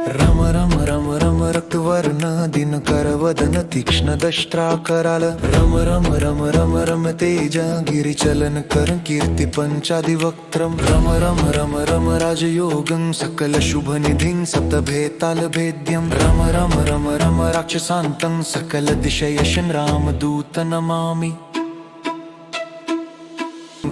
रम रम रम रम रक्तवर्ण दिनकरवदन तीक्ष्णदष्ट्रा कराल रम रम रम रम रम तेज गिरिचलन कर कीर्ति पंचादिवक्त्रम रम रम रम रम राजयोगं सकल शुभनिधिं सप्तभेताल भेद्यं रम रम रम रम राक्षसान्तं सकल दिशयशं रामदूत नमामि।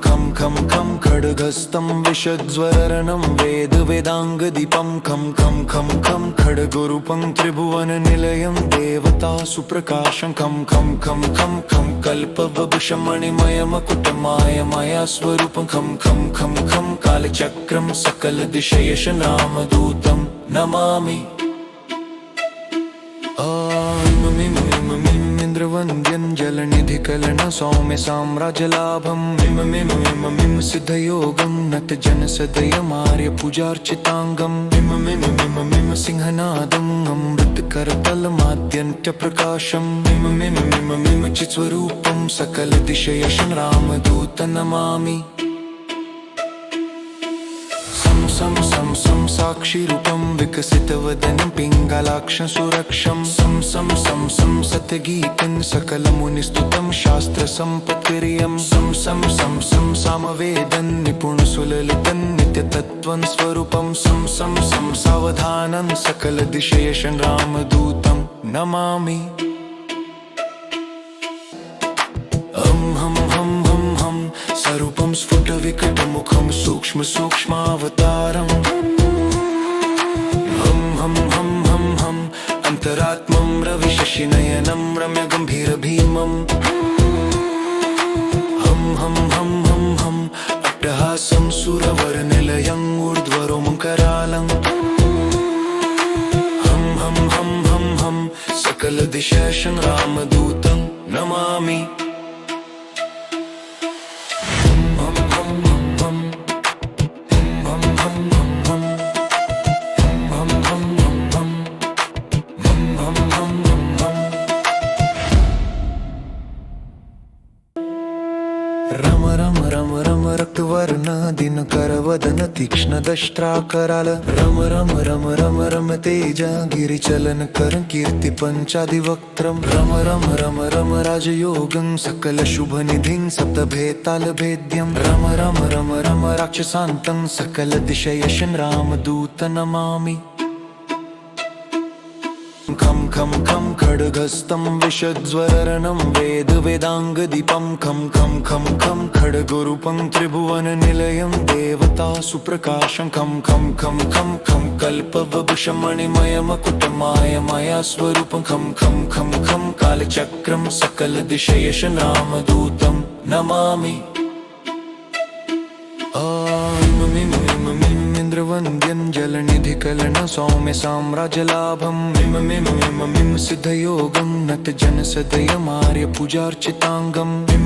खम खम खम खड्गस्तं विशज्वररणं वेद वेदांगदीपं खम खम खम खम खड्गरूपं त्रिभुवननिलयं देवता सुप्रकाशं खम खम खम खम खम कल्पवृक्षमणिमयमकुटमायमाया स्वरूपं खम खम खम खम कालचक्रं सकलदिशयशं रामदूतं नमामि। इंद्रवन्द्यं जलनिधिकलन सौम्य साम्राज्यलाभं मिम सिद्धयोगं नतजनसदयमार्य पूजार्चितांगं मिम सिंहनादं अमृतकरतलमाद्यन्त्यप्रकाशं मिम चित्स्वरूपं सकलदिशयशं रामदूतं नमामि। सं सं सं साक्षिरूपं विकसितवदनं पिङ्गलाक्षं सुरक्षं सं सं सं सं सत्यगीतं सकलमुनिस्तुतं शास्त्रसम्पत्तिर्यं सं सं सं सं सामवेदं निपुणसुललितं नित्यतत्त्वं स्वरूपं सं सं सं सावधानं सकलदिशयशं रामदूतं नमामि। स्वरूपं स्फुटविकटमुखं सूक्ष्मावतारम् हम अन्तरात्मं रविशशिनयनं रम्यगम्भीरभीमम् हम अट्टहासं सुरवरनिलयं ऊर्ध्वरोमं करालं हम सकलदिशयशं रामदूतं नमामि। रम रम रम रम रक्तवर्ण दिनकरवदन तीक्ष्णदष्ट्रा कराल रम रम रम रम रम तेज गिरिचलन कर कीर्ति पंचादिवक्त्रम रम रम रम रम राजयोगं सकल शुभनिधिं सप्तभेताल भेद्यं रम रम रम रम राक्षसान्तं सकल दिशयशं रामदूतं नमामि। खम खम खम खड्गस्तं विशज्वररणं वेद वेदांगदीपं खम खम खम खम खड्गरूपं त्रिभुवननिलयं देवता सुप्रकाशं खम खम खम खम खम कल्पवृक्षमणिमयमकुटमायमाया स्वरूपं खम खम खम खम कालचक्रं सकलदिशयशं रामदूतं नमामि। इंद्रवन्द्यं जलनिधिकलन सौम्य साम्राज्यलाभं मिम सिद्धयोगं नतजनसदयमार्य पूजार्चितांगं मिम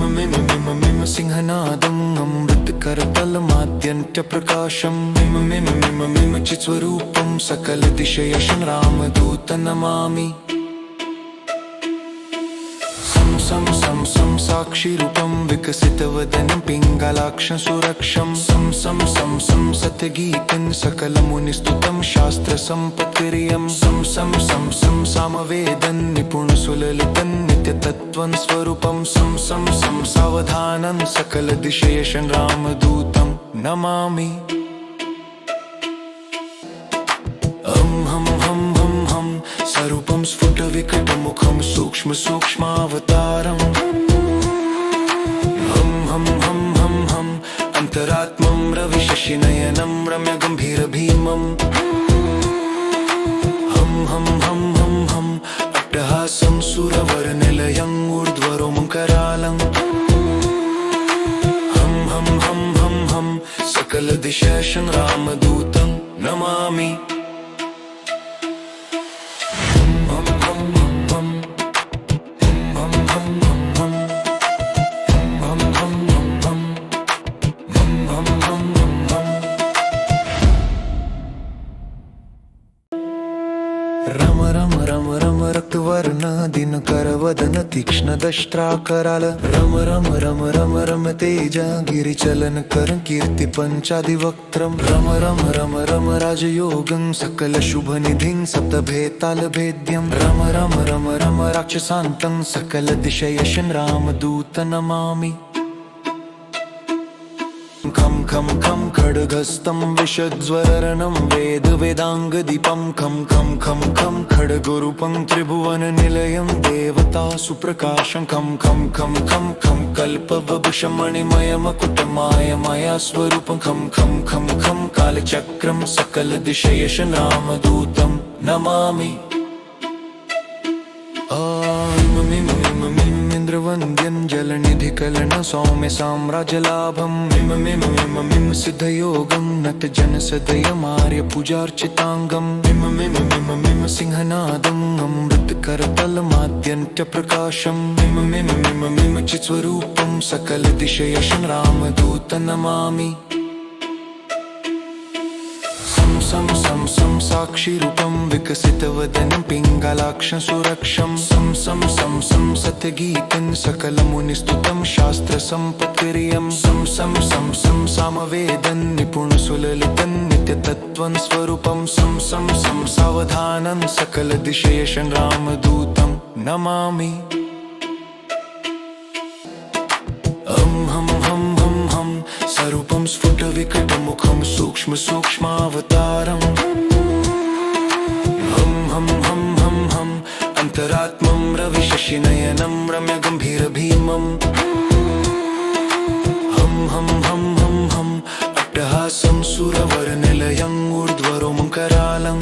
सिंहनादं अमृतकरतलमाद्यन्त्यप्रकाशं मिम चित्स्वरूपं सकलदिशयशं रामदूतं नमामि। सं सं सं साक्षिरूपं विकसितवदनं पिङ्गलाक्षं सुरक्षं सं सं सं सं सत्यगीतं सकलमुनिस्तुतं शास्त्रसम्पत्तिर्यं सं सं सं सं सामवेदं निपुणसुललितं नित्यतत्त्वं स्वरूपं सं सं सं सावधानं सकलदिशयशं रामदूतं नमामि। स्वरूपं स्फुटविकटमुखं सूक्ष्मावतारम् हम अन्तरात्मं रविशशिनयनं रम्यगम्भीरभीमम् हम अट्टहासं सुरवरनिलयं ऊर्ध्वरोमं करालं हम सकलदिशयशं रामदूतं नमामि। रम रम रम रम रक्तवर्ण दिनकरवदन तीक्ष्णदष्ट्राकराल रम रम रम रम रम तेजा गिरिचलन कर कीर्ति पंचादिवक्त्रम रम रम रम रम राजयोगं सकल शुभनिधिं सप्तभेताल भेद्यं रम रम रम रम राक्षसान्तं सकल दिशयशं रामदूत नमामि खं खं खं खड्गस्तं विशज्वररणं वेद वेदाङ्गदीपं खं खं खं खं खड्गरूपं त्रिभुवननिलयं देवता सुप्रकाशं खं खं खं खं खं कल्पवभूषं मणिमयमकुटमायमाया स्वरूपं खं खं खं खं कालचक्रं सकलदिशयशं रामदूतं नमामि इंद्रवन्द्यं जलनिधिकलन सौम्य साम्राज्यलाभं मिम सिद्धयोगं नतजनसदयमार्य पूजार्चिताङ्गं मिम सिंहनादं अमृतकरतलमाद्यन्त्यप्रकाशं मिम चित्स्वरूपं सकलदिशयशं रामदूतं नमामि सं सं सं साक्षिरूपं विकसितवदनं पिङ्गलाक्षं सुरक्षं सं सं सं सं सत्यगीतं सकलमुनिस्तुतं शास्त्रसम्पत्तिरियं सं सं सं सं सामवेदं निपुणसुललितं नित्यतत्त्वं स्वरूपं सं सं सं सावधानं सकलदिशयशं रामदूतं नमामि स्वरूपं स्फुटविकटमुखं सूक्ष्मावतारम् हं हं हं हं अन्तरात्मं रविशशिनयनं रम्यगम्भीरभीमम् हं हं हं हं हं अट्टहासं सुरवरनिलयं ऊर्ध्वरोमकरालं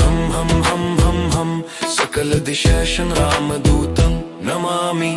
हं हं हं हं हं सकलदिशयशं रामदूतं नमामि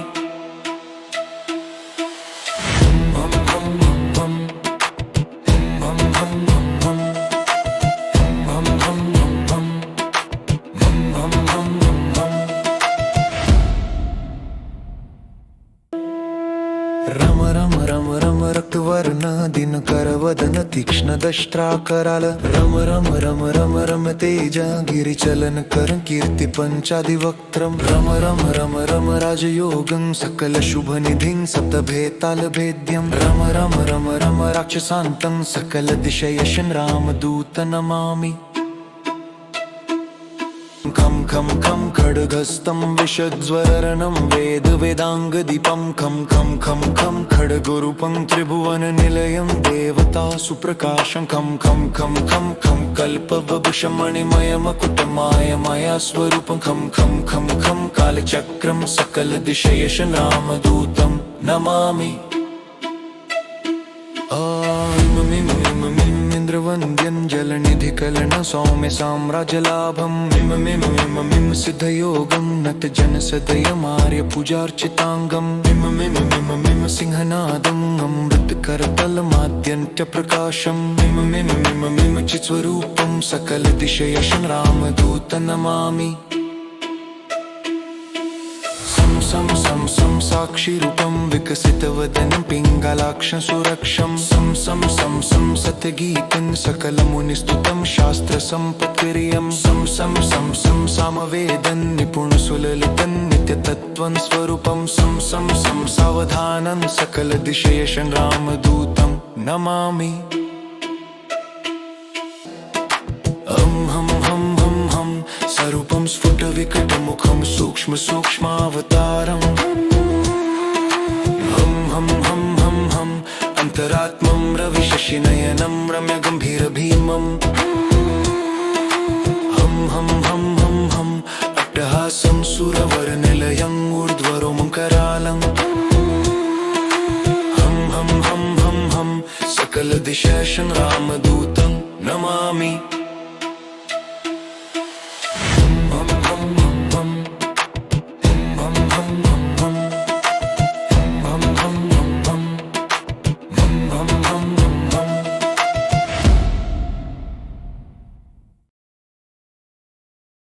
रम रम रम रम रक्तवर्ण दिनकरवदन तीक्ष्णदष्ट्राकराल रम रम रम रम रम तेजा गिरिचलन कर कीर्ति पंचादिवक्त्रम रम रम रम रम राजयोगं सकल शुभनिधिं सप्तभेताल भेद्यं रम रम रम रम राक्षसान्तं सकल दिशयशं रामदूत नमामि खं खं खं खड्गस्तं विशज्वररणं वेद वेदाङ्गदीपं खं खं खं खं खड्गरूपं त्रिभुवननिलयं देवता सुप्रकाशं खं खं खं खं खं कल्पवभूषं मणिमयमकुटमायमाया स्वरूपं खं खं खं खं कालचक्रं सकलदिशयशं रामदूतं नमामि इंद्रवन्द्यं जलनिधिकलन सौम्य साम्राज्यलाभं मिम सिद्धयोगं नतजनसदयमार्य पूजार्चिताङ्गं मिम सिंहनादं अमृतकरतलमाद्यन्त्यप्रकाशं मिम चित्स्वरूपं सकलदिशयशं रामदूतं नमामि सं सं सं साक्षिरूपं विकसितवदनं पिङ्गलाक्षं सुरक्षं सं सं सं सं सत्यगीतं सकलमुनिस्तुतं शास्त्रसम्पत्तिरियं सं सं सं सं सामवेदं निपुणसुललितं नित्यतत्त्वं स्वरूपं सं सं सं सावधानं सकलदिशयशं रामदूतं नमामि स्वरूपं स्फुटविकटमुखं सूक्ष्मावतारम् हं हं हं हं हं अन्तरात्मं रविशशिनयनं रम्यगम्भीरभीमम् हं हं हं हं हं अट्टहासं सुरवरनिलयं ऊर्ध्वरोमकरालं हं हं हं हं हं सकलदिशयशं रामदूतं नमामि